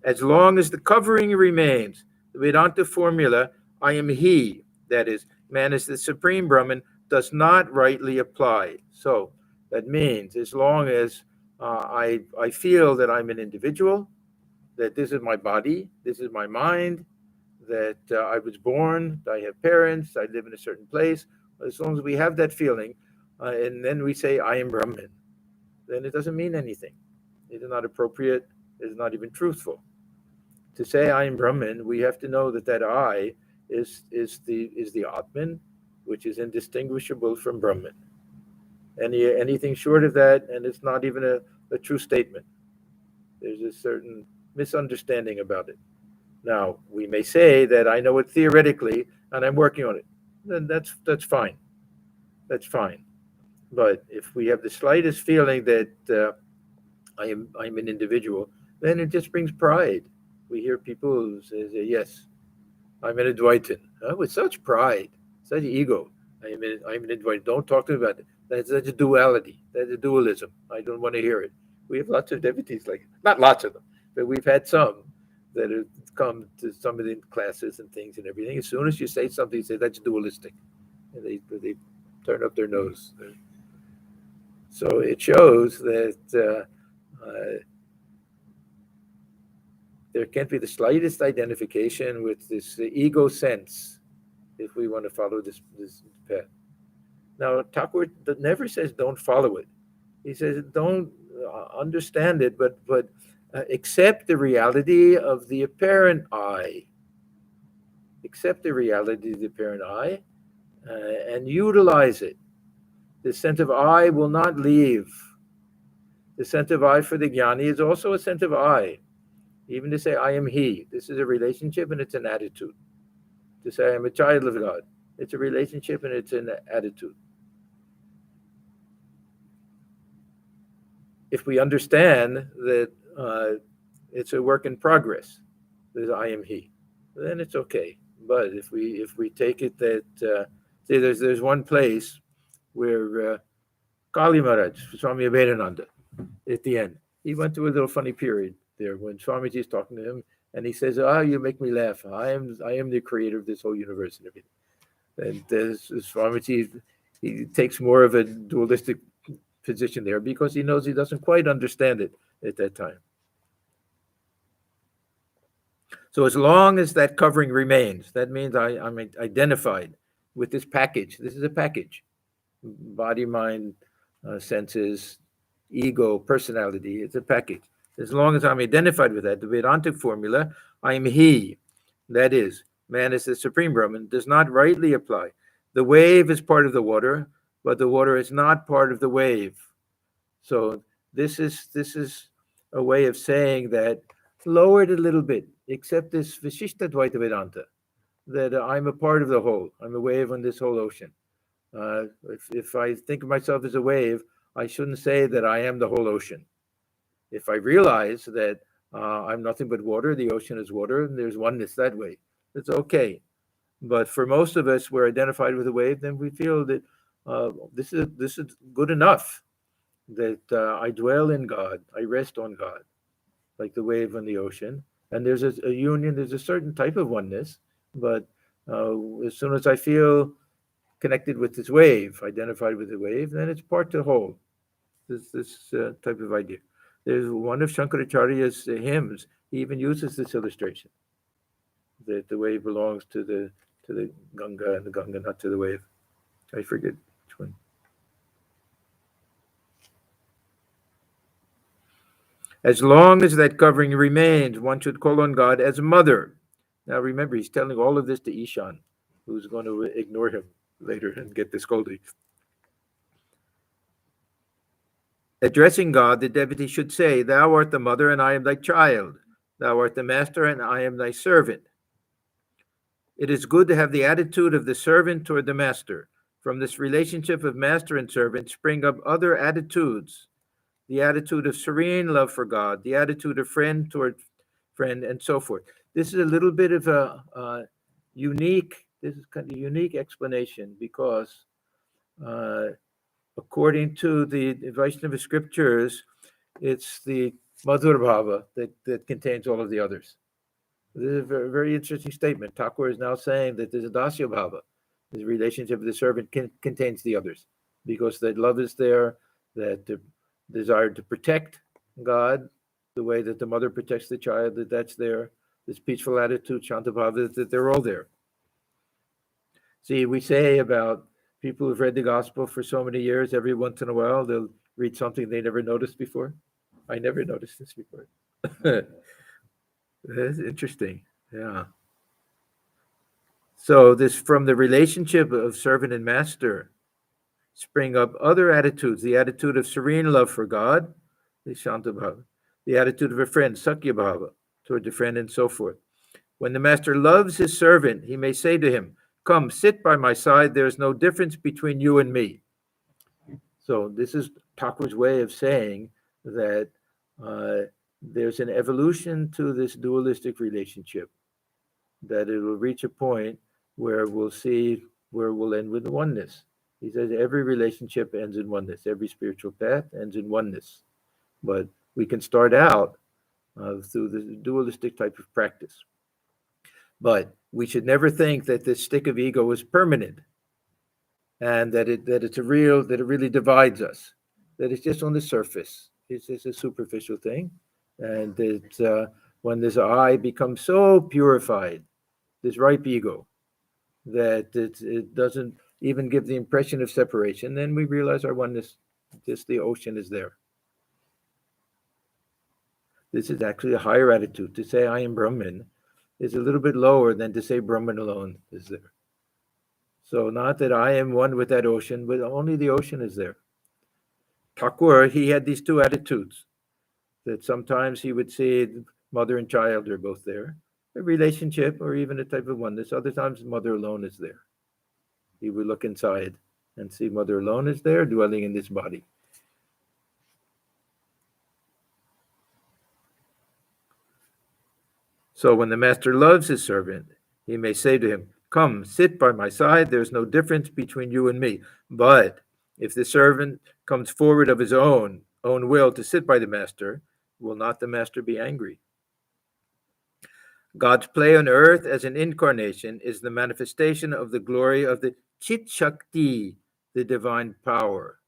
S1: As long as the covering remains, the Vedanta formula, I am he, that is, man is the supreme Brahman, does not rightly apply. So that means as long as I feel that I'm an individual, that this is my body, this is my mind, that I was born, I have parents, I live in a certain place. As long as we have that feeling, and then we say, I am Brahman, then it doesn't mean anything. It is not appropriate, it is not even truthful. To say I am Brahman, we have to know that I is the Atman, which is indistinguishable from Brahman. Anything short of that, and it's not even a true statement. There's a certain misunderstanding about it. Now, we may say that I know it theoretically and I'm working on it. Then that's fine. That's fine. But if we have the slightest feeling that I'm an individual, then it just brings pride. We hear people who say, yes, I'm an Advaitin. With such pride, such ego. I'm an Advaitin. Don't talk to me about it. That's a duality. That's a dualism. I don't want to hear it. We have lots of devotees like it. Not lots of them, but we've had some that have come to some of the classes and things and everything. As soon as you say something, you say that's dualistic. And they turn up their nose. So it shows that there can't be the slightest identification with this ego sense if we want to follow this path. Now, Thakur never says don't follow it. He says don't understand it, but accept the reality of the apparent I. Accept the reality of the apparent I and utilize it. The sense of I will not leave. The sense of I for the jnani is also a sense of I. Even to say I am he, this is a relationship and it's an attitude. To say I am a child of God, it's a relationship and it's an attitude. If we understand that it's a work in progress, that I am he, then it's okay. But if we take it that see, there's one place where Kali Maharaj, Swami Atmajnanananda, at the end, he went through a little funny period there when Swamiji is talking to him, and he says, "Ah, you make me laugh. I am the creator of this whole universe and everything." And Swamiji, he takes more of a dualistic position there because he knows he doesn't quite understand it at that time. So as long as that covering remains, that means I'm identified with this package. This is a package: body, mind, senses, ego, personality. It's a package. As long as I'm identified with that, the Vedantic formula, I'm he. That is, man is the supreme Brahman, does not rightly apply. The wave is part of the water, but the water is not part of the wave. So this is a way of saying that, lower it a little bit, accept this Vishishta Advaita Vedanta, that I'm a part of the whole. I'm a wave on this whole ocean. If I think of myself as a wave, I shouldn't say that I am the whole ocean. If I realize that I'm nothing but water, the ocean is water, and there's oneness that way, it's okay. But for most of us, we're identified with a wave, then we feel that this is good enough, that I dwell in God, I rest on God, like the wave on the ocean. And there's a union, there's a certain type of oneness, but as soon as I feel connected with this wave, identified with the wave, then it's part to the whole. This type of idea. There's one of Shankaracharya's hymns. He even uses this illustration that the wave belongs to the Ganga, and the Ganga not to the wave. I forget which one. As long as that covering remains, one should call on God as mother. Now remember, he's telling all of this to Ishan, who's going to ignore him later and get the scolding. Addressing God, the devotee should say, "Thou art the mother, and I am thy child. Thou art the master, and I am thy servant." It is good to have the attitude of the servant toward the master. From this relationship of master and servant spring up other attitudes. The attitude of serene love for God, the attitude of friend toward friend, and so forth. This is a little bit of a unique explanation because according to the Vaishnava scriptures, it's the Madhur Bhava that contains all of the others. This is a very, very interesting statement. Thakur is now saying that there's a Dasya Bhava. The relationship of the servant contains the others because that love is there, that the desire to protect God, the way that the mother protects the child, that's there. This peaceful attitude, Shanta Bhava, that they're all there. See, we say about people who've read the gospel for so many years, every once in a while, they'll read something they never noticed before. I never noticed this before. That's interesting. Yeah. So this, from the relationship of servant and master, spring up other attitudes. The attitude of serene love for God, the Shanta Bhava. The attitude of a friend, Sakya Bhava, toward the friend, and so forth. When the master loves his servant, he may say to him, "Come, sit by my side. There is no difference between you and me." So this is Thakur's way of saying that there's an evolution to this dualistic relationship, that it will reach a point where we'll see where we'll end with oneness. He says every relationship ends in oneness. Every spiritual path ends in oneness. But we can start out through the dualistic type of practice. But we should never think that this stick of ego is permanent and that it really divides us, that it's just on the surface. It's just a superficial thing. And it's when this I becomes so purified, this ripe ego, that it doesn't even give the impression of separation, then we realize our oneness, just the ocean is there. This is actually a higher attitude. To say I am Brahman is a little bit lower than to say Brahman alone is there. So not that I am one with that ocean, but only the ocean is there. Thakur, he had these two attitudes, that sometimes he would see mother and child are both there, a relationship or even a type of oneness. Other times mother alone is there. He would look inside and see mother alone is there, dwelling in this body. So when the master loves his servant, he may say to him, "Come, sit by my side. There's no difference between you and me." But if the servant comes forward of his own own will to sit by the master, will not the master be angry? God's play on earth as an incarnation is the manifestation of the glory of the Chit Shakti, the divine power.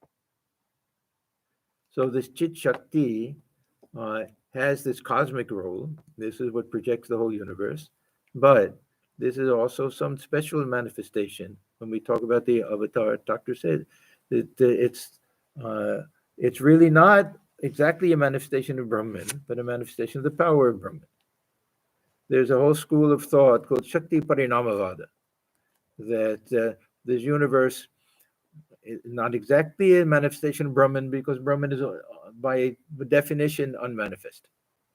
S1: So this Chit Shakti has this cosmic role. This is what projects the whole universe. But this is also some special manifestation. When we talk about the avatar, Dr. said that it's really not exactly a manifestation of Brahman, but a manifestation of the power of Brahman. There's a whole school of thought called Shakti Parinamavada, that this universe is not exactly a manifestation of Brahman, because Brahman is by definition unmanifest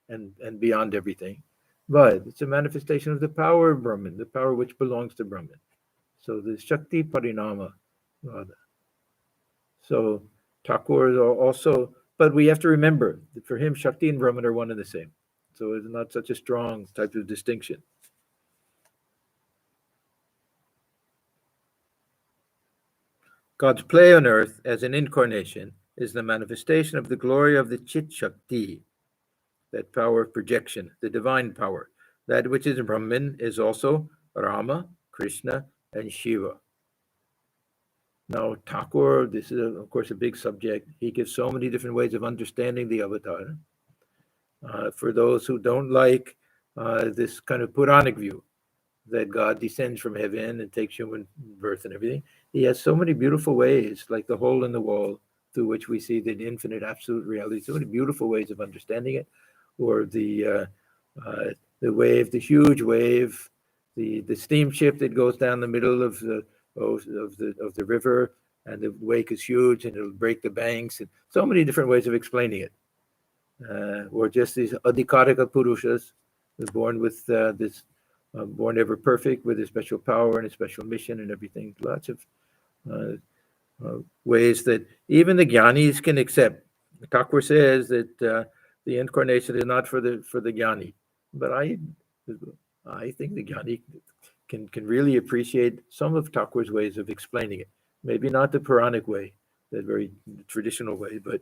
S1: and beyond everything. But it's a manifestation of the power of Brahman, the power which belongs to Brahman. So the Shakti Parinamavada. So Thakur is also, but we have to remember that for him, Shakti and Brahman are one and the same. So it's not such a strong type of distinction. God's play on earth as an incarnation is the manifestation of the glory of the Chit Shakti, that power of projection, the divine power. That which is Brahman is also Rama, Krishna, and Shiva. Now, Thakur, this is, of course, a big subject. He gives so many different ways of understanding the avatar. For those who don't like this kind of Puranic view, that God descends from heaven and takes human birth and everything, he has so many beautiful ways, like the hole in the wall through which we see the infinite absolute reality, so many beautiful ways of understanding it, or the wave, the huge wave, the steamship that goes down the middle of the river, and the wake is huge and it'll break the banks, and so many different ways of explaining it. Or just these adhikarika purushas, born with born ever perfect with a special power and a special mission and everything. Lots of ways that even the jnanis can accept. Thakur says that the incarnation is not for the jnani, but I think the jnani can really appreciate some of Thakur's ways of explaining it. Maybe not the Puranic way, that very traditional way, but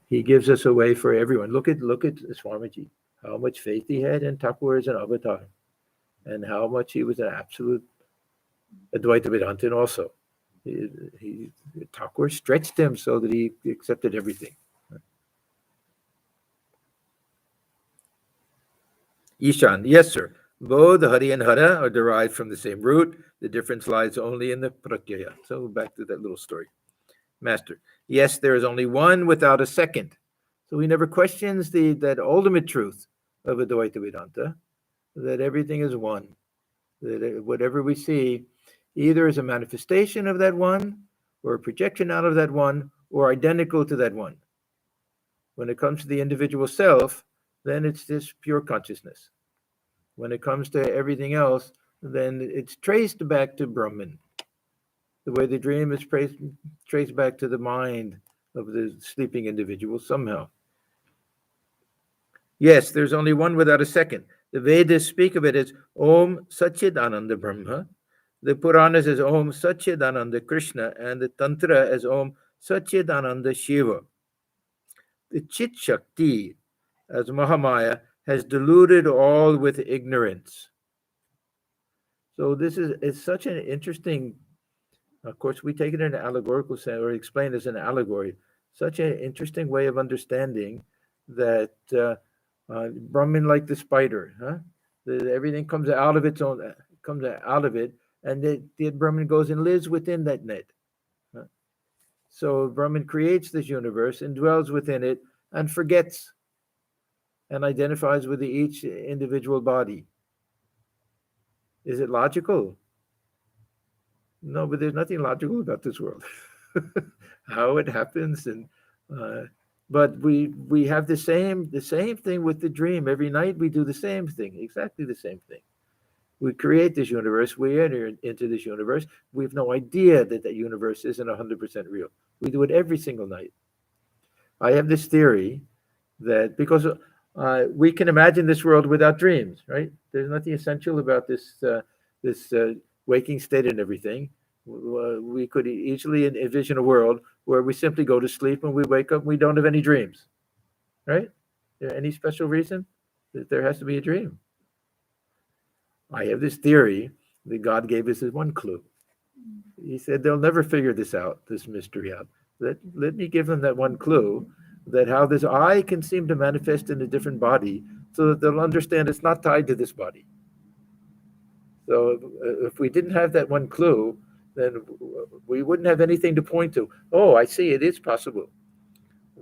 S1: he gives us a way for everyone. Look at Swamiji, how much faith he had in Thakur as an avatar, and how much he was an absolute Advaita Vedanta also. Thakur stretched him so that he accepted everything. Ishan, yes, sir. Both Hari and Hara are derived from the same root. The difference lies only in the pratyaya. So back to that little story. Master, yes, there is only one without a second. So he never questions that ultimate truth of Advaita Vedanta, that everything is one, that whatever we see either is a manifestation of that one, or a projection out of that one, or identical to that one. When it comes to the individual self, then it's just pure consciousness. When it comes to everything else, then it's traced back to Brahman. The way the dream is traced back to the mind of the sleeping individual somehow. Yes, there's only one without a second. The Vedas speak of it as Om Satchidananda Brahma. The Puranas as Om Satchidananda Krishna, and the Tantra as Om Satchidananda Shiva. The Chit Shakti as Mahamaya has deluded all with ignorance. So this is such an interesting, of course, we take it in an allegorical sense, or explain as an allegory, such an interesting way of understanding that Brahman, like the spider, everything comes out of its own, comes out of it, and the Brahman goes and lives within that net. So Brahman creates this universe and dwells within it and forgets and identifies with each individual body. Is it logical? No, but there's nothing logical about this world. How it happens, and but we have the same thing with the dream. Every night we do the same thing, exactly the same thing. We create this universe. We enter into this universe. We have no idea that universe isn't 100% real. We do it every single night. I have this theory that because we can imagine this world without dreams, right? There's nothing essential about this waking state and everything. We could easily envision a world where we simply go to sleep and we wake up and we don't have any dreams, right? Any special reason that there has to be a dream? I have this theory that God gave us one clue. He said they'll never figure this out, this mystery out. Let me give them that one clue, that how this I can seem to manifest in a different body, so that they'll understand it's not tied to this body. So if we didn't have that one clue, then we wouldn't have anything to point to. Oh, I see, it is possible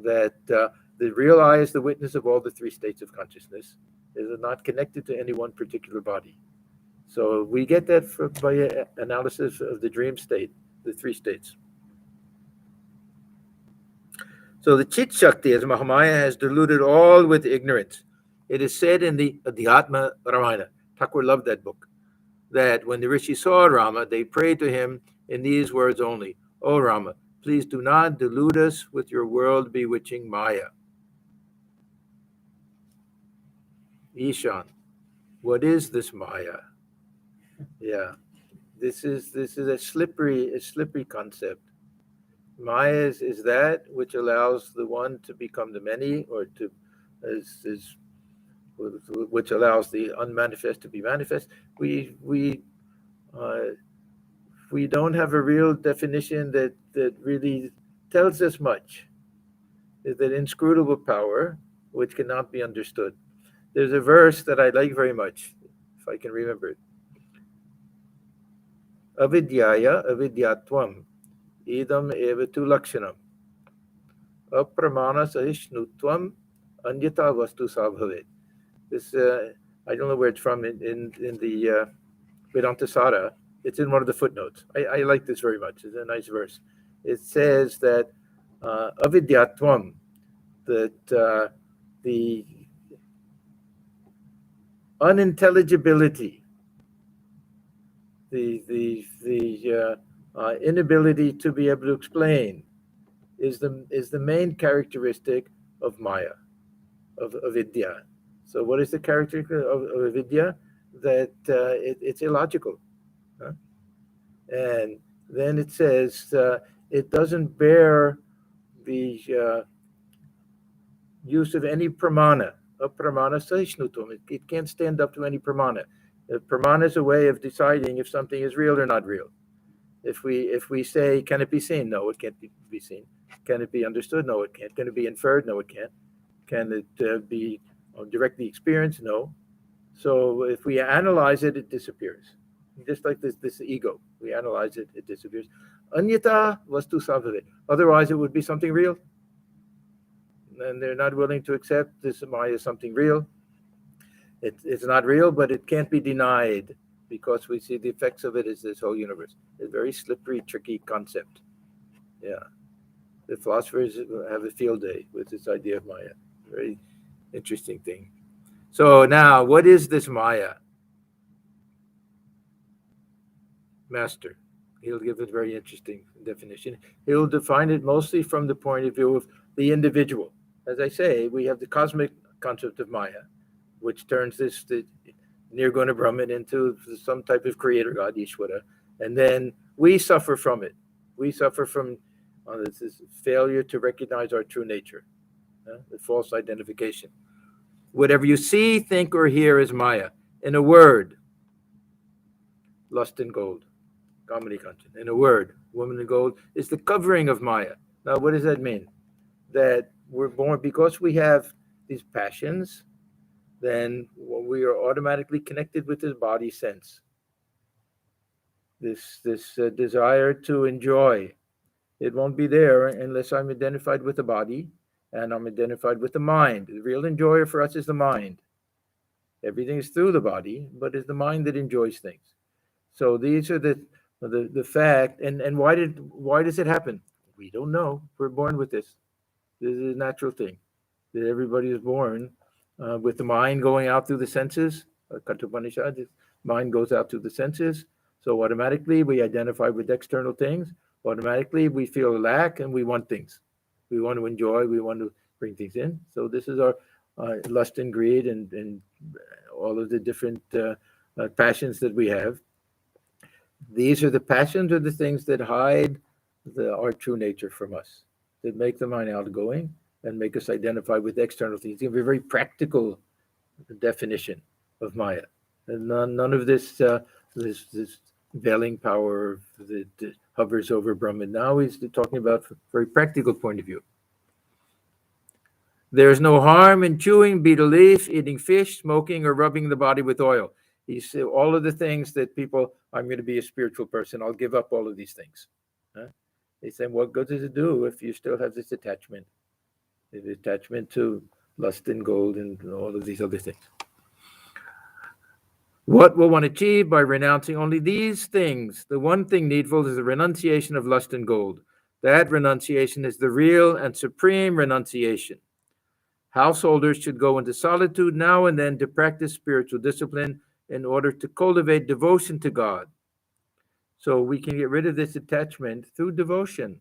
S1: that the realize, the witness of all the three states of consciousness is not connected to any one particular body. So we get that by analysis of the dream state, the three states. So the Chit Shakti as Mahamaya has deluded all with ignorance. It is said in the Adhyatma Ramayana, Thakur loved that book, that when the Rishi saw Rama, they prayed to him in these words only, "O Rama, please do not delude us with your world bewitching Maya." Ishan, what is this Maya? Yeah, this is a slippery concept. Maya is that which allows the one to become the many, or to which allows the unmanifest to be manifest. We don't have a real definition that really tells us much. Is that inscrutable power which cannot be understood. There's a verse that I like very much, if I can remember it. Avidyaya avidyatvam idam evatu lakshanam apramana sahishnutvam anyata vastu sabhavet. This I don't know where it's from in the Vedanta Sada. It's in one of the footnotes. I like this very much. It's a nice verse. It says that avidyatvam, that the unintelligibility, the inability to be able to explain, is the main characteristic of Maya, of Vidya. So what is the characteristic of Vidya? That it's illogical. Huh? And then it says it doesn't bear the use of any pramana. A pramana saishnutum. It can't stand up to any pramana. The pramana is a way of deciding if something is real or not real. If we say, can it be seen? No, it can't be seen. Can it be understood? No, it can't. Can it be inferred? No, it can't. Can it be directly experienced? No. So if we analyze it, it disappears. Just like this ego, we analyze it, it disappears. Anyata vastu sabhavet. Otherwise, it would be something real. And they're not willing to accept this Maya as something real. It's not real, but it can't be denied, because we see the effects of it as this whole universe. It's a very slippery, tricky concept. Yeah. The philosophers have a field day with this idea of Maya. Very interesting thing. So now, what is this Maya? Master, he'll give a very interesting definition. He'll define it mostly from the point of view of the individual. As I say, we have the cosmic concept of Maya, which turns the Nirguna Brahman into some type of creator God, Ishvara. And then we suffer from it. We suffer from this failure to recognize our true nature, the false identification. Whatever you see, think, or hear is Maya. In a word, lust and gold, Kamini Kanchan. In a word, woman and gold is the covering of Maya. Now, what does that mean? That we're born, because we have these passions, then we are automatically connected with this body sense. This desire to enjoy. It won't be there unless I'm identified with the body and I'm identified with the mind. The real enjoyer for us is the mind. Everything is through the body, but it's the mind that enjoys things. So these are the fact. And why does it happen? We don't know. We're born with this. This is a natural thing. That everybody is born with the mind going out through the senses. Kathopanishad, the mind goes out through the senses. So automatically we identify with external things. Automatically we feel a lack and we want things. We want to enjoy. We want to bring things in. So this is our lust and greed and all of the different passions that we have. These are the passions or the things that hide our true nature from us, that make the mind outgoing and make us identify with external things. It's a very practical definition of Maya. And none of this this veiling power that hovers over Brahman. Now he's talking about from a very practical point of view. There's no harm in chewing betel leaf, eating fish, smoking, or rubbing the body with oil. He said all of the things that people, I'm going to be a spiritual person, I'll give up all of these things. He said, what good does it do if you still have this attachment? The attachment to lust and gold and all of these other things. What will one achieve by renouncing only these things? The one thing needful is the renunciation of lust and gold. That renunciation is the real and supreme renunciation. Householders should go into solitude now and then to practice spiritual discipline in order to cultivate devotion to God. So we can get rid of this attachment through devotion,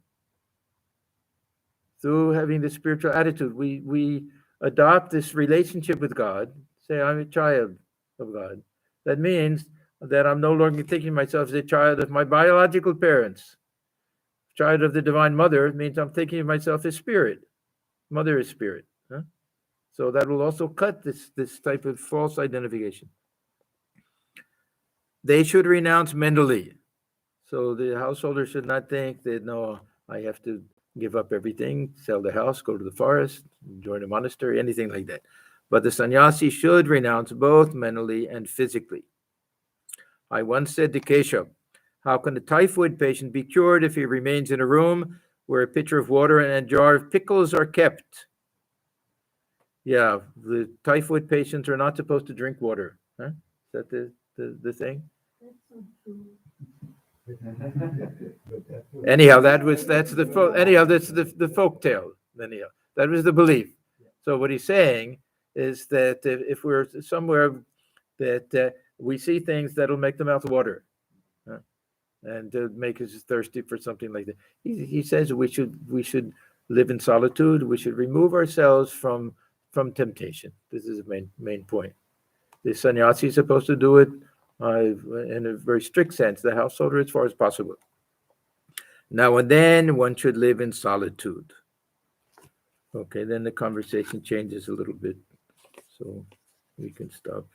S1: through having the spiritual attitude. We adopt this relationship with God, say, I'm a child of God. That means that I'm no longer thinking of myself as a child of my biological parents. Child of the Divine Mother means I'm thinking of myself as spirit. Mother is spirit. So that will also cut this type of false identification. They should renounce mentally. So the householder should not think that, no, I have to give up everything, sell the house, go to the forest, join a monastery, anything like that. But the sannyasi should renounce both mentally and physically. I once said to Keshav, how can a typhoid patient be cured if he remains in a room where a pitcher of water and a jar of pickles are kept? Yeah, the typhoid patients are not supposed to drink water. Is that the thing?
S4: That's so true.
S1: Anyhow, that's the folk tale. Anyhow, that was the belief. So what he's saying is that if we're somewhere that we see things that'll make the mouth water, and make us thirsty for something like that. He says we should live in solitude. We should remove ourselves from temptation. This is the main point. The sannyasi is supposed to do it in a very strict sense, the householder as far as possible. Now and then one should live in solitude. Okay, then the conversation changes a little bit. So we can stop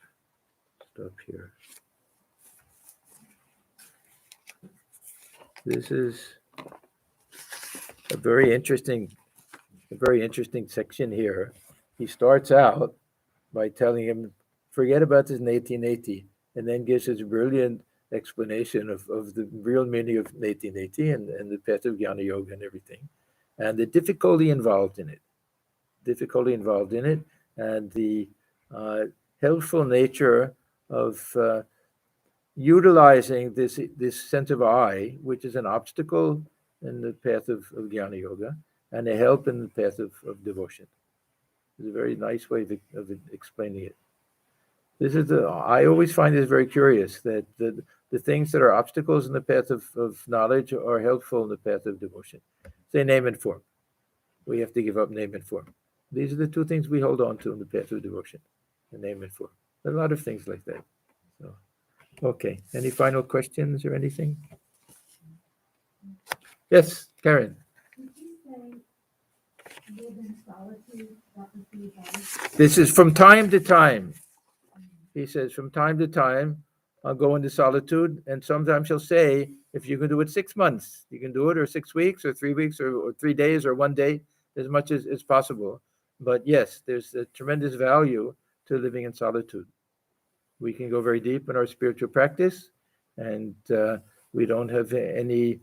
S1: here. This is a very interesting section here. He starts out by telling him, forget about this in 1880, and then gives his brilliant explanation of the real meaning of 1880 and the path of Jnana Yoga and everything, and the difficulty involved in it, and the helpful nature of utilizing this sense of I, which is an obstacle in the path of Jnana Yoga, and a help in the path of devotion. It's a very nice way of explaining it. I always find this very curious, that the things that are obstacles in the path of knowledge are helpful in the path of devotion. Say name and form. We have to give up name and form. These are the two things we hold on to in the path of devotion, the name and form. There are a lot of things like that. So, okay, any final questions or anything? Yes, Karen.
S4: Did you say live in solitude? That would be right.
S1: This is from time to time. He says, from time to time, I'll go into solitude, and sometimes he'll say, if you can do it 6 months, you can do it, or 6 weeks, or 3 weeks, or 3 days, or 1 day, as much as possible. But yes, there's a tremendous value to living in solitude. We can go very deep in our spiritual practice, and we don't have any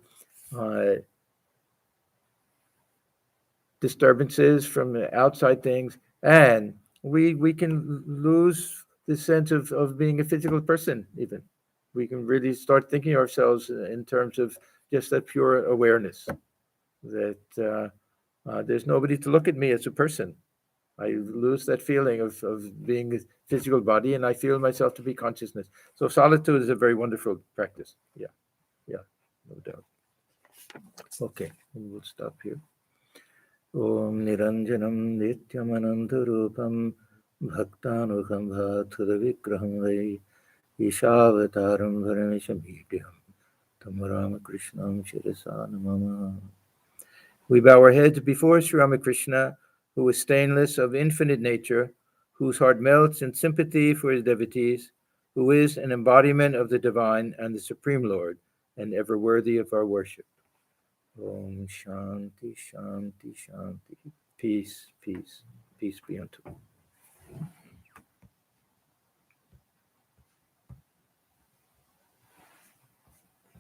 S1: disturbances from outside things, and we can lose the sense of being a physical person. Even we can really start thinking of ourselves in terms of just that pure awareness that there's nobody to look at me as a person. I lose that feeling of being a physical body, and I feel myself to be consciousness. So solitude is a very wonderful practice. Yeah, no doubt. Okay, and we'll stop here. Om Niranjanam Nityamanandarupam Bhaktanukham Bhaturavikraham Vai Ishavataram Varanishamityam Tam Ramakrishnam Shirasa Namah. We bow our heads before Sri Ramakrishna, who is stainless, of infinite nature, whose heart melts in sympathy for his devotees, who is an embodiment of the divine and the Supreme Lord, and ever worthy of our worship. Om Shanti, Shanti, Shanti. Peace, peace, peace be unto all.